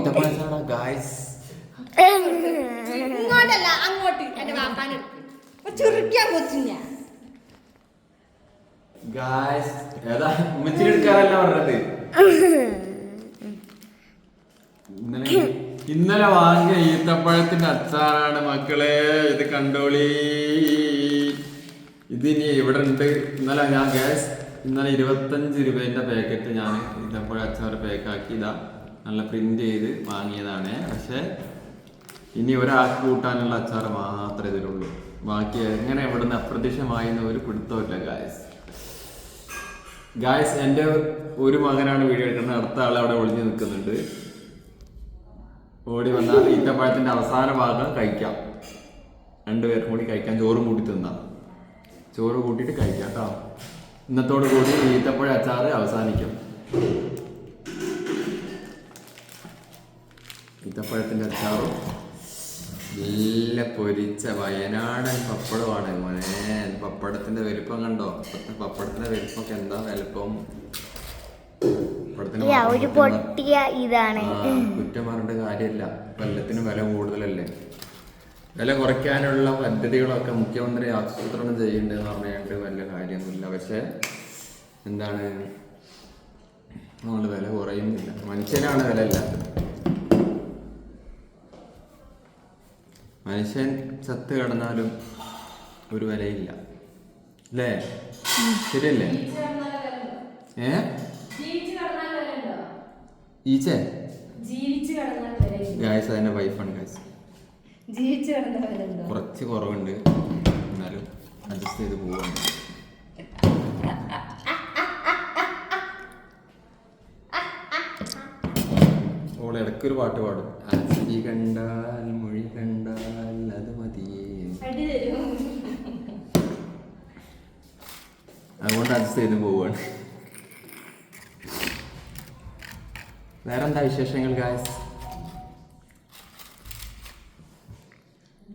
ഈത്തപ്പഴച്ചാടാ guys. ഇങ്ങോട്ടല്ല അങ്ങോട്ട് എന്റെ വാപ്പാനെ ചുരുക്കിയാ കൊച്ചിഞ്ഞ ഗായ്സ്. ഏതാ ഉമ്മച്ചിരി എടുക്കാറല്ല പറഞ്ഞത്. ഇന്നലെ വാങ്ങിയ ഈത്തപ്പഴത്തിന്റെ അച്ചാറാണ് മക്കളെ. ഇത് കണ്ടോളി. ഇതിനി ഇവിടെ ഉണ്ട്. ഇന്നലെ ഞാൻ ഗ്യാസ് 25 രൂപേന്റെ പാക്കറ്റ് ഞാൻ ഈത്തപ്പഴ അച്ചാർ പാക്കാക്കി ഇതാ നല്ല പ്രിന്റ് ചെയ്ത് വാങ്ങിയതാണ്. പക്ഷെ ഇനി ഒരാൾക്ക് കൂട്ടാനുള്ള അച്ചാർ മാത്രമേ ഇതിലുള്ളൂ. ബാക്കി എങ്ങനെ ഇവിടുന്ന് അപ്രത്യക്ഷമായി ഒരു പിടുത്തമില്ല ഗായ്സ്. എൻ്റെ ഒരു മകനാണ് വീഡിയോ എടുക്കുന്നത്. അടുത്ത ആൾ അവിടെ ഒളിഞ്ഞു നിൽക്കുന്നുണ്ട്. ഓടി വന്നാൽ ഈത്തപ്പഴത്തിന്റെ അവസാന ഭാഗം കഴിക്കാം. രണ്ടുപേർക്കും കൂടി കഴിക്കാം. ചോറും കൂട്ടി തിന്നാം. ചോറ് കൂട്ടിയിട്ട് കഴിക്കാം കേട്ടോ. ഇന്നത്തോടു കൂടി ഈത്തപ്പഴ അച്ചാറ് അവസാനിക്കും. ഈത്തപ്പഴത്തിന്റെ അച്ചാറും നല്ല പൊരിച്ച വയനാടൻ പപ്പടമാണ് മോനെ. പപ്പടത്തിന്റെ വലിപ്പം കണ്ടോ? പപ്പടത്തിന്റെ വലിപ്പമൊക്കെ എന്താ വലിപ്പം? കുറ്റം പറഞ്ഞിട്ട് കാര്യമില്ല. എല്ലാത്തിനും വില കൂടുതലല്ലേ. വില കുറയ്ക്കാനുള്ള പദ്ധതികളൊക്കെ മുഖ്യമന്ത്രി ആസൂത്രണം ചെയ്യേണ്ടതെന്ന് പറഞ്ഞിട്ട് വലിയ കാര്യമൊന്നുമില്ല. പക്ഷെ എന്താണ്, നമ്മൾ വില കുറയുന്നില്ല. മനുഷ്യനാണ് വില ഇല്ലാത്തത്. മനുഷ്യൻ ചത്ത് കിടന്നാലും ഒരു വിലയില്ല അല്ലേ? ശരിയല്ലേ? ഈച്ചേ ഗായ്സ് അതിന്റെ വൈഫാണ് ഗായ്സ്. കുറച്ച് കുറവുണ്ട്, എന്നാലും അഡ്ജസ്റ്റ് ചെയ്ത് പോവാണ്. ഓൾ ഇടയ്ക്കൊരു പാട്ട് പാടും. അച്ചി കണ്ടാൽ മൊഴി കണ്ടാൽ അത് മതിയേ. അതുകൊണ്ട് അഡ്ജസ്റ്റ് ചെയ്ത് പോവാണ്. വേറെന്താ വിശേഷങ്ങൾ ഗായ്സ്?